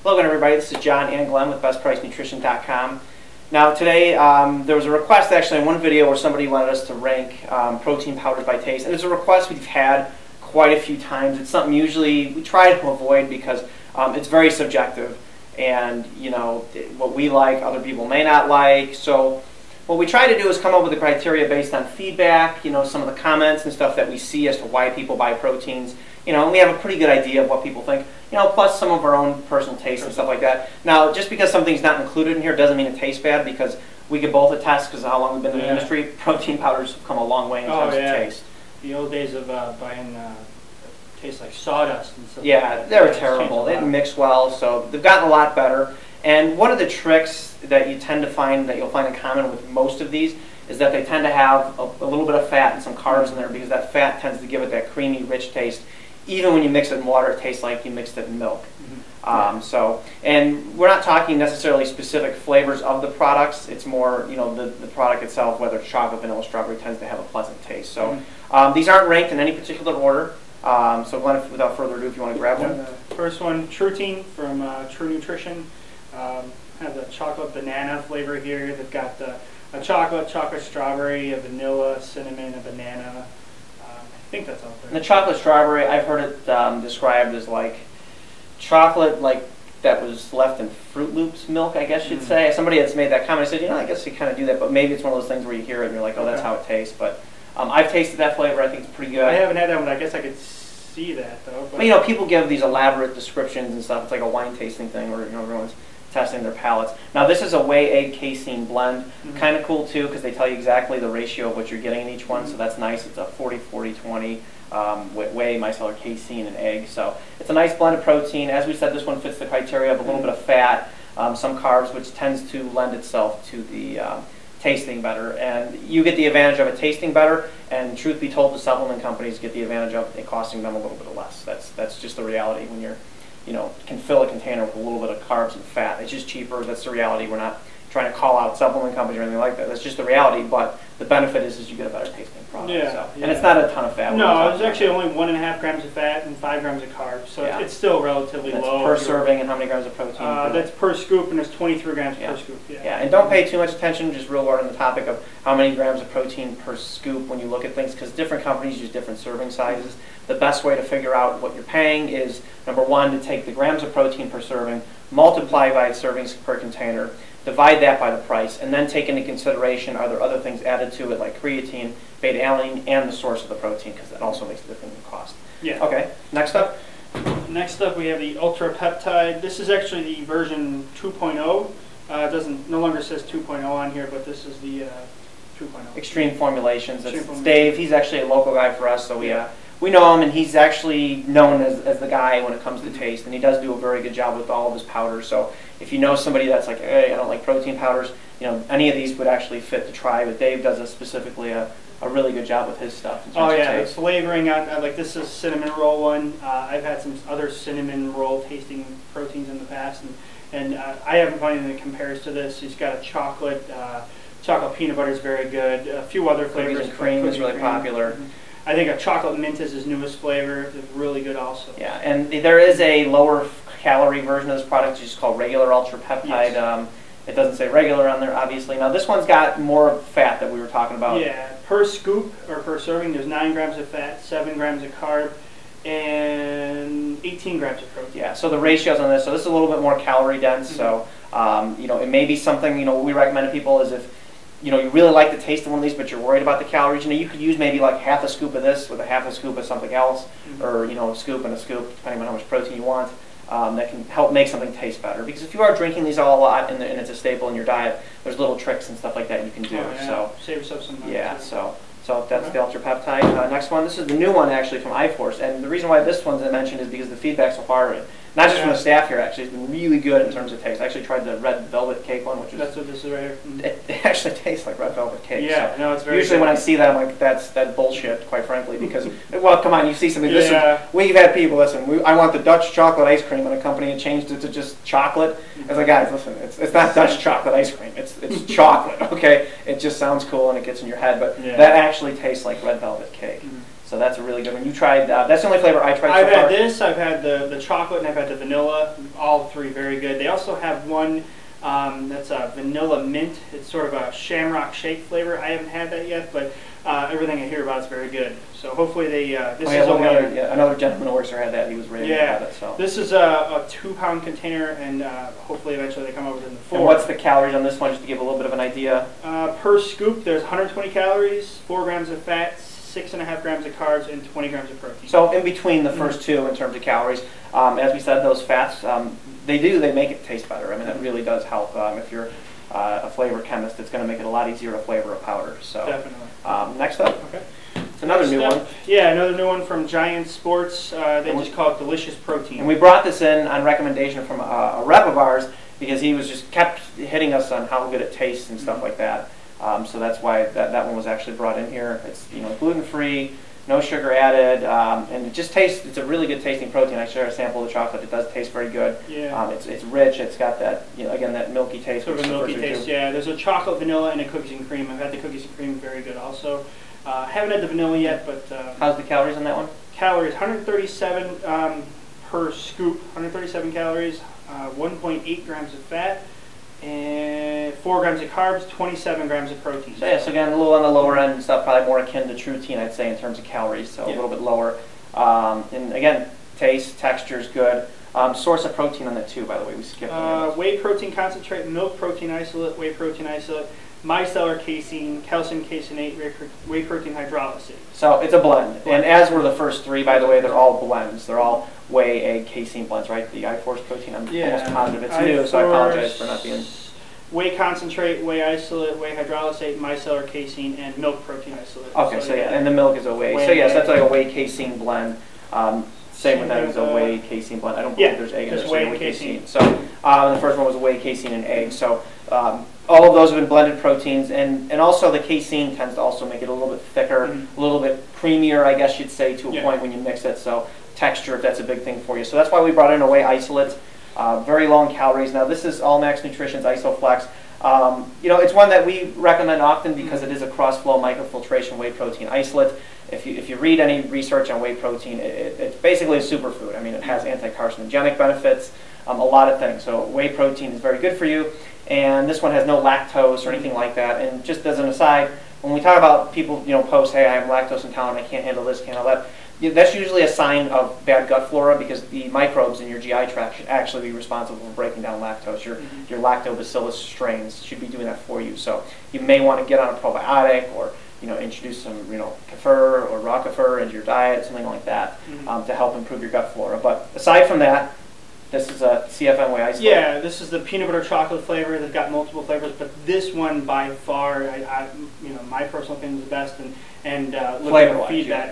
Hello again, everybody. This is John and Glenn with BestPriceNutrition.com. Now today there was a request actually in one video where somebody wanted us to rank protein powders by taste, and it's a request we've had quite a few times. It's something usually we try to avoid because it's very subjective, and you know what we like other people may not like. So what we try to do is come up with a criteria based on feedback, you know, some of the comments and stuff that we see as to why people buy proteins. You know, and we have a pretty good idea of what people think, you know, plus some of our own personal tastes and stuff like that. Now, just because something's not included in here doesn't mean it tastes bad, because we could both attest, because of how long we've been in the industry, protein powders have come a long way in terms of taste. The old days of buying tastes like sawdust and stuff. Yeah, like they were terrible. They didn't mix well, so they've gotten a lot better. And one of the tricks that you tend to find, that you'll find in common with most of these, is that they tend to have a little bit of fat and some carbs in there, because that fat tends to give it that creamy, rich taste. Even when you mix it in water, it tastes like you mixed it in milk. And we're not talking necessarily specific flavors of the products. It's more, you know, the product itself, whether it's chocolate, vanilla, strawberry, tends to have a pleasant taste. So these aren't ranked in any particular order. So Glenn, without further ado, if you want to grab one. First one, True from True Nutrition. Have the chocolate banana flavor here. They've got a chocolate strawberry, a vanilla, cinnamon, a banana. I think that's out there. And the chocolate strawberry, I've heard it described as like chocolate that was left in Fruit Loops milk, I guess you'd say. Somebody that's made that comment, I said, you know, I guess you kind of do that, but maybe it's one of those things where you hear it and you're like, oh, that's how it tastes. But I've tasted that flavor. I think it's pretty good. I haven't had that one, but I guess I could see that, though. But you know, people give these elaborate descriptions and stuff. It's like a wine tasting thing where, you know, everyone's testing their palates. Now this is a whey, egg, casein blend. Kind of cool too, because they tell you exactly the ratio of what you're getting in each one, so that's nice. It's a 40-40-20 whey, micellar, casein, and egg. So it's a nice blend of protein. As we said, this one fits the criteria of a little bit of fat, some carbs, which tends to lend itself to the tasting better. And you get the advantage of it tasting better, and truth be told, the supplement companies get the advantage of it costing them a little bit less. That's just the reality when you're, you know, can fill a container with a little bit of carbs and fat. It's just cheaper. That's the reality. We're not trying to call out supplement companies or anything like that. That's just the reality. But the benefit is you get a better tasting product. And it's not a ton of fat. No, it's actually only 1.5 grams of fat and 5 grams of carbs. So it's still relatively low. Per serving, and how many grams of protein? That's per scoop, and it's 23 grams per scoop. And don't pay too much attention, just real word on the topic of how many grams of protein per scoop when you look at things, because different companies use different serving sizes. The best way to figure out what you're paying is, number one, to take the grams of protein per serving, multiply by servings per container, divide that by the price, and then take into consideration are there other things added to it like creatine, beta-alanine, and the source of the protein, because that also makes a difference in cost. Okay, next up? Next up we have the Ultra Peptide. This is actually the version 2.0. It no longer says 2.0 on here, but this is the 2.0. Extreme Formulations. It's Dave. He's actually a local guy for us, so we know him, and he's actually known as the guy when it comes to taste, and he does do a very good job with all of his powders. So if you know somebody that's like, hey, I don't like protein powders, you know, any of these would actually fit to try, but Dave does specifically a really good job with his stuff. The flavoring, like this is cinnamon roll one. I've had some other cinnamon roll tasting proteins in the past, and I haven't found anything that compares to this. He's got a chocolate peanut butter is very good. A few other flavors. Cookies and cream is really popular. I think a chocolate mint is his newest flavor. It's really good also. Yeah, and there is a lower calorie version of this product, which is called regular Ultra Peptide. It doesn't say regular on there, obviously. Now this one's got more fat that we were talking about. Yeah, per scoop or per serving, there's 9 grams of fat, 7 grams of carb, and 18 grams of protein. Yeah, so the ratios on this, so this is a little bit more calorie dense. So you know, it may be something, you know, what we recommend to people is if, you know, you really like the taste of one of these, but you're worried about the calories, you know, you could use maybe like half a scoop of this with a half a scoop of something else, or, you know, a scoop and a scoop, depending on how much protein you want. That can help make something taste better. Because if you are drinking these all a lot and it's a staple in your diet, there's little tricks and stuff like that you can do. So save yourself some money. Yeah, so that's the Ultra Peptide. Next one, this is the new one actually from IForce, and the reason why this one's mentioned is because the feedback so far, not just from the staff here actually, it's been really good in terms of taste. I actually tried the red velvet cake one, which is... That's what this is right here. It actually tastes like red velvet cake. Yeah, so no, it's very usually good. When I see that, I'm like, that's bullshit, quite frankly, because, well, come on, you see something, we've had people, listen, I want the Dutch chocolate ice cream, and a company changed it to just chocolate. It's like, guys, listen, it's not Dutch chocolate ice cream, it's chocolate, okay? It just sounds cool and it gets in your head, but that actually tastes like red velvet cake. So that's a really good one. You tried, that's the only flavor I tried so far. I've had this, I've had the chocolate, and I've had got the vanilla. All three very good. They also have one that's a vanilla mint. It's sort of a shamrock shake flavor. I haven't had that yet, but everything I hear about is very good. So hopefully they. This is only another gentleman who works there had that. He was raving about it. So this is a 2-pound container, and hopefully eventually they come up with it in the 4. And what's the calories on this one, just to give a little bit of an idea? Per scoop, there's 120 calories, 4 grams of fat, 6.5 grams of carbs, and 20 grams of protein. So in between the first two in terms of calories, as we said, those fats, they make it taste better. I mean, that really does help. If you're a flavor chemist, it's going to make it a lot easier to flavor a powder. So definitely. Next up, okay. It's another new one. Yeah, another new one from Giant Sports. They just call it Delicious Protein. And we brought this in on recommendation from a rep of ours because he was just kept hitting us on how good it tastes and stuff like that. So that's why that one was actually brought in here. It's gluten-free, no sugar added, and it just tastes. It's a really good tasting protein. I shared a sample of the chocolate. It does taste very good. Yeah. It's rich. It's got that again that milky taste. Sort of a milky taste. Yeah. There's a chocolate, vanilla, and a cookies and cream. I've had the cookies and cream. Very good also. Haven't had the vanilla yet, but how's the calories on that one? Calories 137 per scoop. 137 calories. 1.8 grams of fat. And 4 grams of carbs, 27 grams of protein. So yeah, so again, a little on the lower end and stuff, probably more akin to True-Teen, I'd say, in terms of calories, so a little bit lower. And again, taste, texture is good. Source of protein on that too, by the way, we skipped. Whey protein concentrate, milk protein isolate, whey protein isolate, micellar casein, calcium caseinate, whey protein hydrolysate. So it's a blend. And as were the first 3, by the way, they're all blends. They're all whey, egg, casein blends, right? The IForce protein, I'm almost positive it's new, so I apologize for not being... Whey concentrate, whey isolate, whey hydrolysate, micellar casein, and milk protein isolate. Okay, so yeah, and the milk is a whey. So yes, that's like a whey casein blend. Same with that as a whey casein blend. I don't believe there's egg in there, so whey casein. So the first one was a whey casein and egg. So all of those have been blended proteins, and also the casein tends to also make it a little bit thicker, a little bit creamier, I guess you'd say, to a point when you mix it. So texture, if that's a big thing for you. So that's why we brought in a whey isolate. Very low in calories. Now this is All Max Nutrition's IsoFlex. It's one that we recommend often because it is a cross-flow microfiltration whey protein isolate. If you read any research on whey protein, it's basically a superfood. I mean, it has anti-carcinogenic benefits, a lot of things. So whey protein is very good for you. And this one has no lactose or anything like that. And just as an aside, when we talk about people, post, hey, I'm lactose intolerant, I can't handle this, can't handle that. That's usually a sign of bad gut flora because the microbes in your GI tract should actually be responsible for breaking down lactose. Your lactobacillus strains should be doing that for you. So you may want to get on a probiotic or introduce some kefir or raw kefir into your diet, something like that, to help improve your gut flora. But aside from that, this is a CFM whey isolate. Yeah, this is the peanut butter chocolate flavor. They've got multiple flavors, but this one by far, my personal opinion is the best. And flavor-wise, feedback.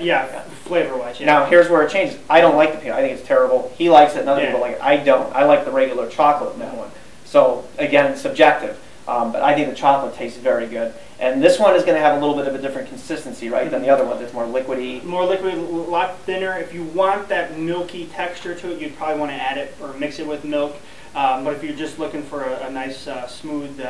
Flavor-wise. Yeah. Now here's where it changes. I don't like the peanut. I think it's terrible. He likes it. Other people like it. I don't. I like the regular chocolate in that one. So again, subjective. But I think the chocolate tastes very good. And this one is going to have a little bit of a different consistency, right, than the other one. It's more liquidy. More liquid, a lot thinner. If you want that milky texture to it, you'd probably want to add it or mix it with milk. But if you're just looking for a nice, smooth,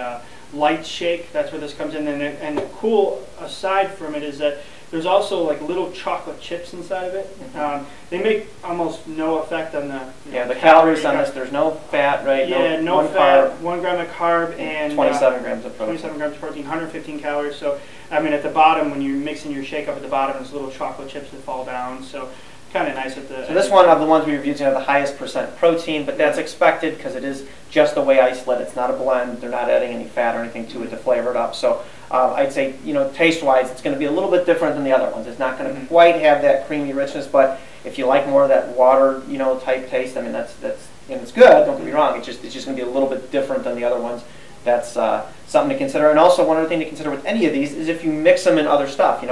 light shake, that's where this comes in. And the cool aside from it is that there's also like little chocolate chips inside of it. They make almost no effect on the the calories on this. There's no fat, right? Yeah, no fat. 1 gram of carb and 27 grams of protein. 27 grams of protein, 115 calories. So I mean, at the bottom when you're mixing your shake up at the bottom, there's little chocolate chips that fall down. So kind of nice at the. So this one of the ones we reviewed have the highest percent protein, but that's expected because it is just the whey isolate. It's not a blend. They're not adding any fat or anything to it to flavor it up. So I'd say taste-wise, it's going to be a little bit different than the other ones. It's not going to quite have that creamy richness, but if you like more of that water type taste, I mean that's and it's good. Don't get me wrong. It's just going to be a little bit different than the other ones. That's something to consider. And also one other thing to consider with any of these is if you mix them in other stuff.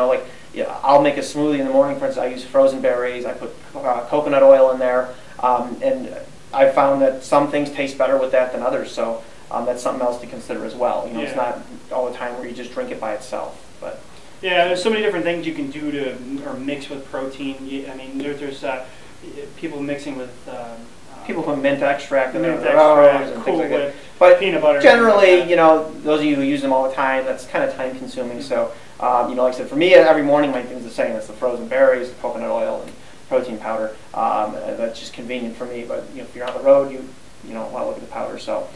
I'll make a smoothie in the morning. For instance, I use frozen berries. I put coconut oil in there, and I found that some things taste better with that than others. So that's something else to consider as well. It's not all the time where you just drink it by itself. But yeah, there's so many different things you can do or mix with protein. I mean, there's people mixing with. People put mint extract in and things like that. But peanut butter. Generally, those of you who use them all the time, that's kind of time consuming. So, like I said, for me, every morning my thing's the same. It's the frozen berries, the coconut oil, and protein powder. That's just convenient for me, but if you're on the road, you want to look at the powder. So,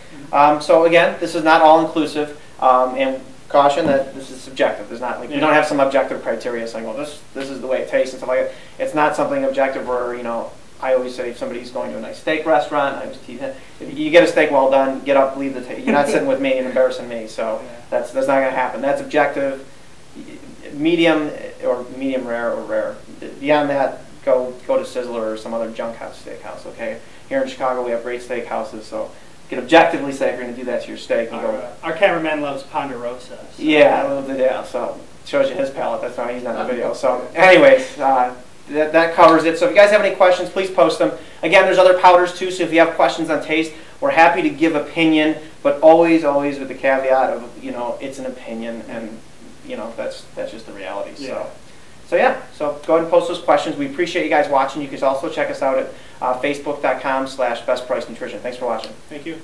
so again, this is not all inclusive, and caution that this is subjective. There's not we don't have some objective criteria saying, well, this is the way it tastes and stuff like that. It's not something objective where I always say if somebody's going to a nice steak restaurant, I always tease it. If you get a steak well done, get up, leave the table. You're not sitting with me and embarrassing me. So that's not going to happen. That's objective. Medium or medium rare or rare. Beyond that, go to Sizzler or some other junk house steakhouse. Okay, here in Chicago we have great steakhouses, so you can objectively say if you're going to do that to your steak. Our cameraman loves Ponderosa. So. Yeah, so it shows you his palate. That's why he's not in the video. So, anyways, that covers it. So if you guys have any questions, please post them. Again, there's other powders too. So if you have questions on taste, we're happy to give opinion, but always with the caveat of it's an opinion and. That's just the reality. Yeah. So go ahead and post those questions. We appreciate you guys watching. You can also check us out at Facebook.com/BestPriceNutrition. Thanks for watching. Thank you.